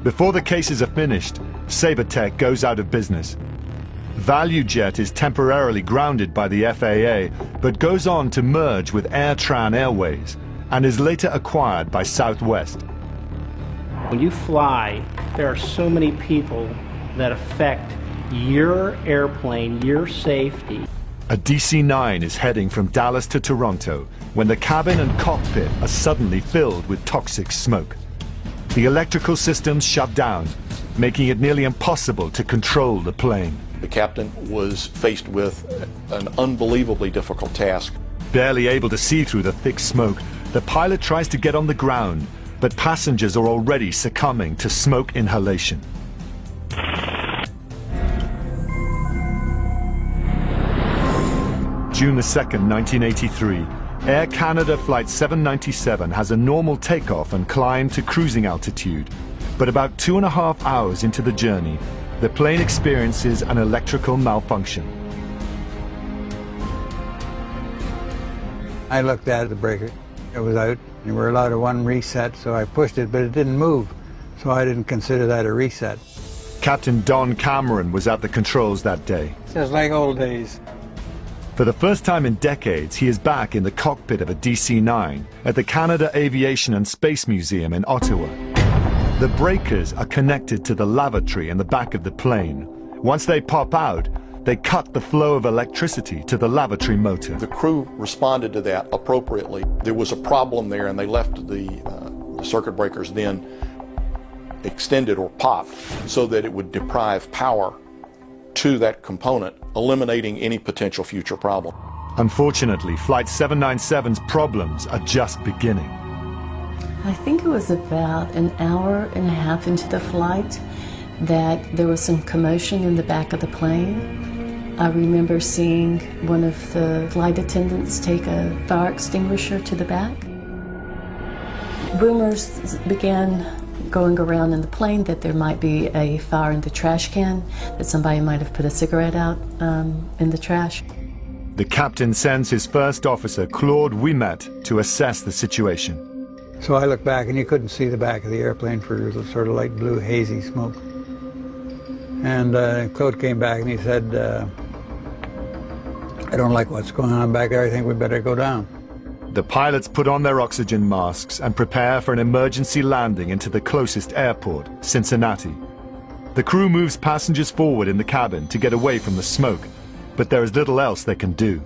Before the cases are finished, Sabertech goes out of business. ValueJet is temporarily grounded by the FAA, but goes on to merge with AirTran Airways and is later acquired by Southwest. When you fly, there are so many people that affect your airplane, your safety. A DC-9 is heading from Dallas to Toronto when the cabin and cockpit are suddenly filled with toxic smoke. The electrical systems shut down, making it nearly impossible to control the plane. The captain was faced with an unbelievably difficult task. Barely able to see through the thick smoke, the pilot tries to get on the ground, but passengers are already succumbing to smoke inhalation. June 2nd, 1983. Air Canada Flight 797 has a normal takeoff and climb to cruising altitude. But about 2.5 hours into the journey, the plane experiences an electrical malfunction. I looked at the breaker. It was out. You were allowed a one reset, so I pushed it, but it didn't move. So I didn't consider that a reset. Captain Don Cameron was at the controls that day. Just like old days. For the first time in decades, he is back in the cockpit of a DC-9 at the Canada Aviation and Space Museum in Ottawa. The breakers are connected to the lavatory in the back of the plane. Once they pop out, they cut the flow of electricity to the lavatory motor. The crew responded to that appropriately. There was a problem there, and they left the circuit breakers then extended or popped so that it would deprive power to that component, eliminating any potential future problem. Unfortunately, Flight 797's problems are just beginning. I think it was about an hour and a half into the flight that there was some commotion in the back of the plane. I remember seeing one of the flight attendants take a fire extinguisher to the back. Rumors began going around in the plane that there might be a fire in the trash can, that somebody might have put a cigarette out in the trash. The captain sends his first officer, Claude Ouimet, to assess the situation. So I looked back, and you couldn't see the back of the airplane for the sort of light blue, hazy smoke. And Claude came back, and he said, I don't like what's going on back there. I think we better go down. The pilots put on their oxygen masks and prepare for an emergency landing into the closest airport, Cincinnati. The crew moves passengers forward in the cabin to get away from the smoke, but there is little else they can do.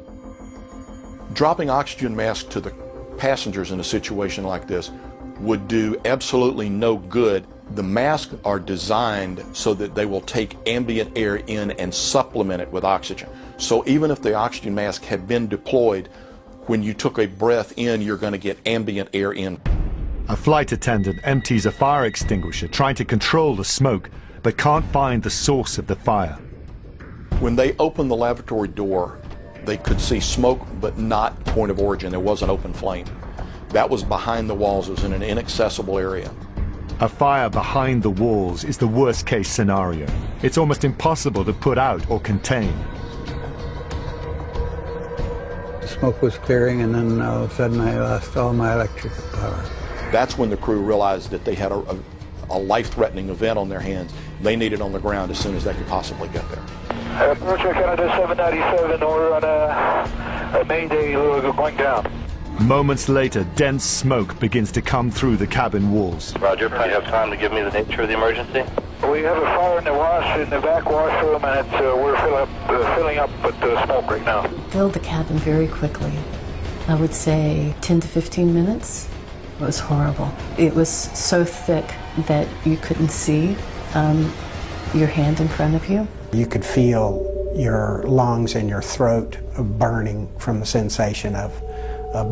Dropping oxygen masks to the passengers in a situation like this would do absolutely no good. The masks are designed so that they will take ambient air in and supplement it with oxygen. So even if the oxygen mask had been deployed, when you took a breath in, you're going to get ambient air in. A flight attendant empties a fire extinguisher trying to control the smoke, but can't find the source of the fire. When they opened the lavatory door, they could see smoke, but not point of origin. There was an open flame. That was behind the walls. It was in an inaccessible area. A fire behind the walls is the worst-case scenario. It's almost impossible to put out or contain. The smoke was clearing, and then all of a sudden I lost all my electrical power. That's when the crew realized that they had a life-threatening event on their hands. They needed on the ground as soon as they could possibly get there. Approach Canada 797, we're on a Mayday going down. Moments later, dense smoke begins to come through the cabin walls. Roger, do you have time to give me the nature of the emergency? We have a fire in the back washroom, and we're filling up with smoke right now. Filled the cabin very quickly. I would say 10 to 15 minutes. It was horrible. It was so thick that you couldn't see your hand in front of you. You could feel your lungs and your throat burning from the sensation of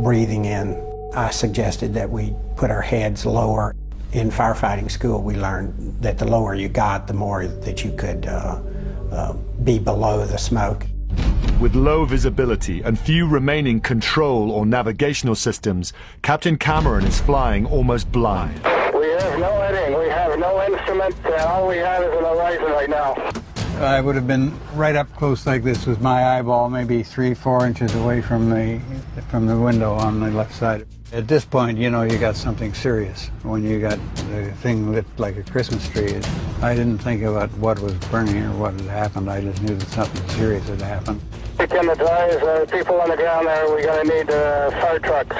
breathing in. I suggested that we put our heads lower. In firefighting school, we learned that the lower you got, the more that you could be below the smoke. With low visibility and few remaining control or navigational systems, Captain Cameron is flying almost blind. We have no heading, we have no instrument, all we have is an horizon right now. I would have been right up close like this with my eyeball, maybe 3-4 inches away from the window on the left side. At this point, you know you got something serious. When you got the thing lit like a Christmas tree, I didn't think about what was burning or what had happened. I just knew that something serious had happened. Can advise people on the ground there, we're going to need fire trucks.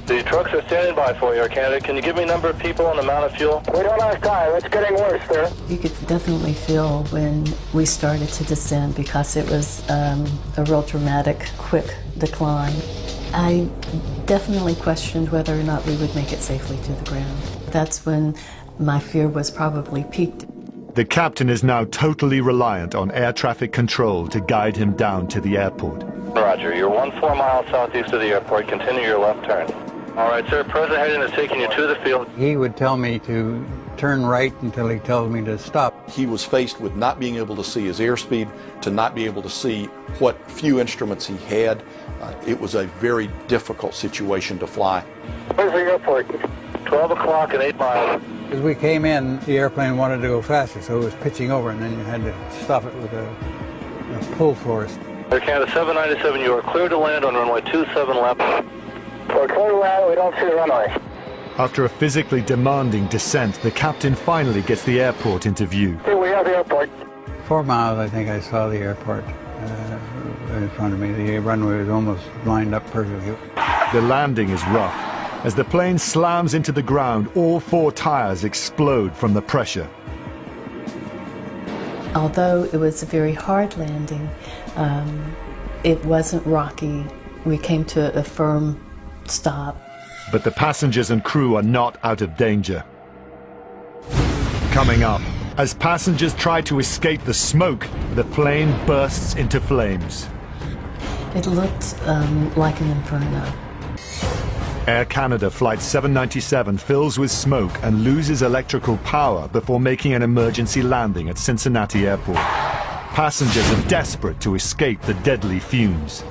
The trucks are standing by for you, candidate. Can you give me a number of people and amount of fuel? We don't have time. It's getting worse, sir. You could definitely feel when we started to descend because it was a real dramatic, quick decline. I definitely questioned whether or not we would make it safely to the ground. That's when my fear was probably peaked. The captain is now totally reliant on air traffic control to guide him down to the airport. Roger, you're 14 miles southeast of the airport. Continue your left turn. All right, sir. Present heading is taking you to the field. He would tell me to turn right until he told me to stop. He was faced with not being able to see his airspeed, to not be able to see what few instruments he had. It was a very difficult situation to fly. Where's the airport? 12 o'clock and 8 miles. As we came in, the airplane wanted to go faster, so it was pitching over, and then you had to stop it with a pull force. Air Canada 797, you are clear to land on runway 27 left. We're clear to land, we don't see the runway. After a physically demanding descent, the captain finally gets the airport into view. Here we have the airport. 4 miles, I think I saw the airport in front of me. The runway was almost lined up perfectly. The landing is rough. As the plane slams into the ground, all 4 tires explode from the pressure. Although it was a very hard landing, it wasn't rocky. We came to a firm stop. But the passengers and crew are not out of danger. Coming up, as passengers try to escape the smoke, the plane bursts into flames. It looked like an inferno. Air Canada Flight 797 fills with smoke and loses electrical power before making an emergency landing at Cincinnati Airport. Passengers are desperate to escape the deadly fumes.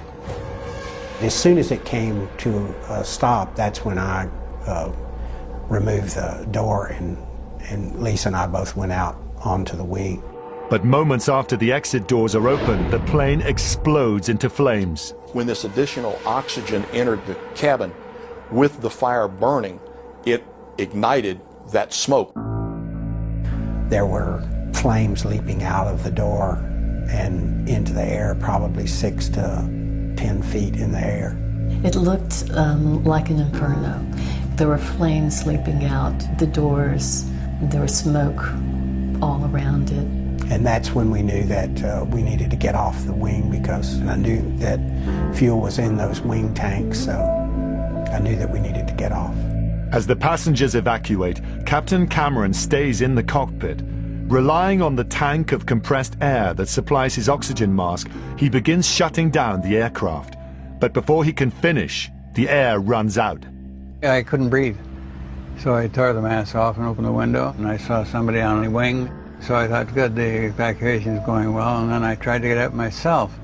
As soon as it came to a stop, that's when I removed the door, and Lisa and I both went out onto the wing. But moments after the exit doors are opened, the plane explodes into flames. When this additional oxygen entered the cabin, with the fire burning, it ignited that smoke. There were flames leaping out of the door and into the air, probably 6 to 10 feet in the air. It looked like an inferno. There were flames leaping out the doors. There was smoke all around it. And that's when we knew that we needed to get off the wing, because I knew that fuel was in those wing tanks, so I knew that we needed to get off. As the passengers evacuate, Captain Cameron stays in the cockpit. Relying on the tank of compressed air that supplies his oxygen mask, he begins shutting down the aircraft. But before he can finish, the air runs out. I couldn't breathe, so I tore the mask off and opened the window, and I saw somebody on the wing. So I thought, good, the evacuation is going well, and then I tried to get out myself,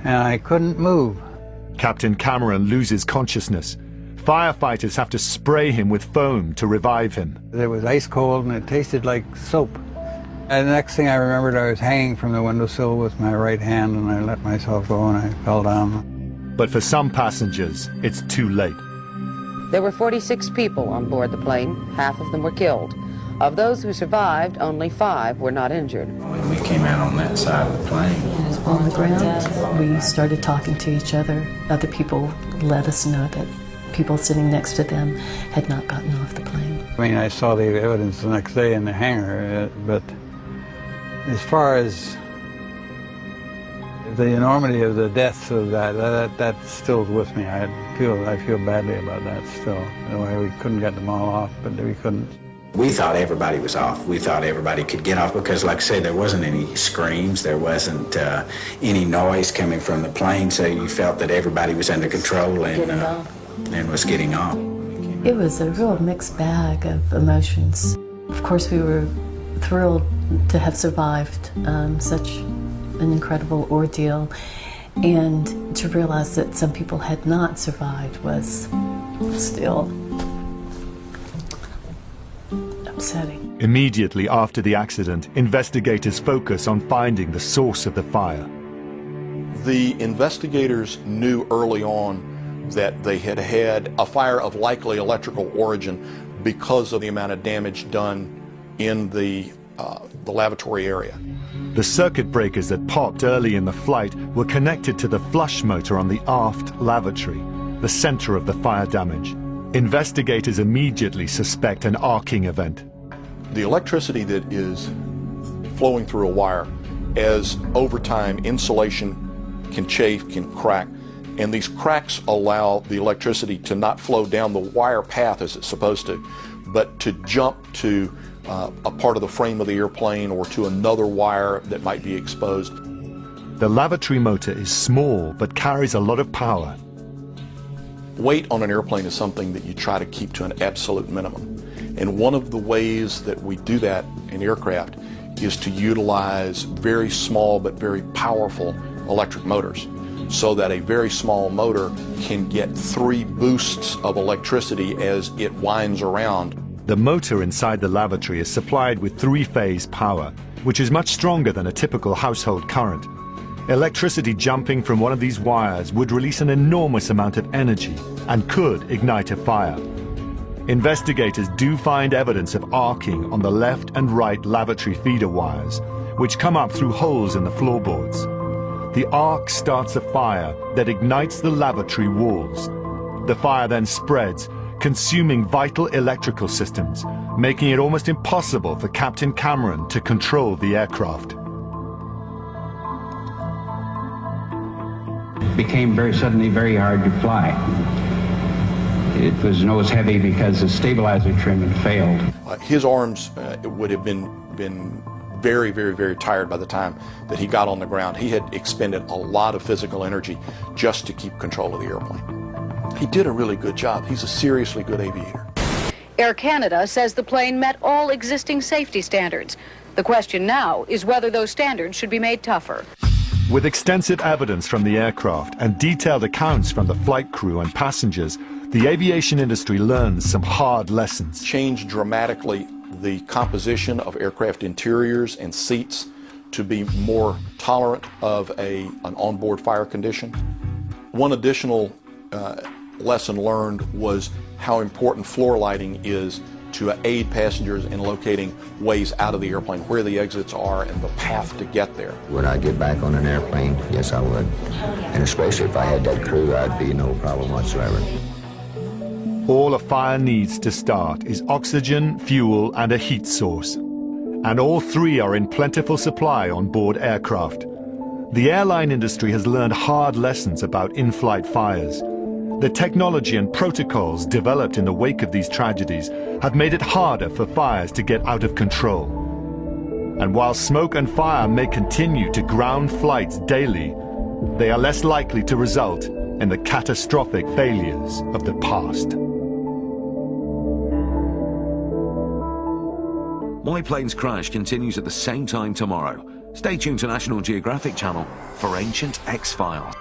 and I couldn't move. Captain Cameron loses consciousness. Firefighters have to spray him with foam to revive him. It was ice cold and it tasted like soap. And the next thing I remembered, I was hanging from the windowsill with my right hand, and I let myself go and I fell down. But for some passengers, it's too late. There were 46 people on board the plane. Half of them were killed. Of those who survived, only 5 were not injured. When we came out on that side of the plane, On the ground, we started talking to each other. Other people let us know that people sitting next to them had not gotten off the plane. I mean, I saw the evidence the next day in the hangar, but as far as the enormity of the deaths of that still's with me. I feel badly about that still. The way we couldn't get them all off, but we couldn't. we thought everybody was off. We thought everybody could get off because, like I say, there wasn't any screams, there wasn't any noise coming from the plane, so you felt that everybody was under control and was getting off. It was a real mixed bag of emotions. Of course, we were thrilled to have survived such an incredible ordeal, and to realize that some people had not survived was still a upsetting. Immediately after the accident, investigators focus on finding the source of the fire. The investigators knew early on that they had had a fire of likely electrical origin because of the amount of damage done in the lavatory area. The circuit breakers that popped early in the flight were connected to the flush motor on the aft lavatory, the center of the fire damage. Investigators immediately suspect an arcing event. The electricity that is flowing through a wire, as over time insulation can chafe, can crack, and these cracks allow the electricity to not flow down the wire path as it's supposed to, but to jump to a part of the frame of the airplane or to another wire that might be exposed. The lavatory motor is small but carries a lot of power. Weight on an airplane is something that you try to keep to an absolute minimum. And one of the ways that we do that in aircraft is to utilize very small but very powerful electric motors, so that a very small motor can get 3 boosts of electricity as it winds around. The motor inside the lavatory is supplied with 3-phase power, which is much stronger than a typical household current. Electricity jumping from one of these wires would release an enormous amount of energy and could ignite a fire. Investigators do find evidence of arcing on the left and right lavatory feeder wires, which come up through holes in the floorboards. The arc starts a fire that ignites the lavatory walls. The fire then spreads, consuming vital electrical systems, making it almost impossible for Captain Cameron to control the aircraft. It became suddenly very hard to fly. It was nose heavy because the stabilizer trim had failed. His arms would have been very, very, very tired by the time that he got on the ground. He had expended a lot of physical energy just to keep control of the airplane. He did a really good job. He's a seriously good aviator. Air Canada says the plane met all existing safety standards. The question now is whether those standards should be made tougher. With extensive evidence from the aircraft and detailed accounts from the flight crew and passengers, the aviation industry learns some hard lessons. Changed dramatically the composition of aircraft interiors and seats to be more tolerant of an onboard fire condition. One additional lesson learned was how important floor lighting is to aid passengers in locating ways out of the airplane, where the exits are and the path to get there. Would I get back on an airplane? Yes, I would. And especially if I had that crew, I'd be no problem whatsoever. All a fire needs to start is oxygen, fuel, and a heat source. And all 3 are in plentiful supply on board aircraft. The airline industry has learned hard lessons about in-flight fires. The technology and protocols developed in the wake of these tragedies have made it harder for fires to get out of control. And while smoke and fire may continue to ground flights daily, they are less likely to result in the catastrophic failures of the past. My Plane's Crash continues at the same time tomorrow. Stay tuned to National Geographic Channel for Ancient X-Files.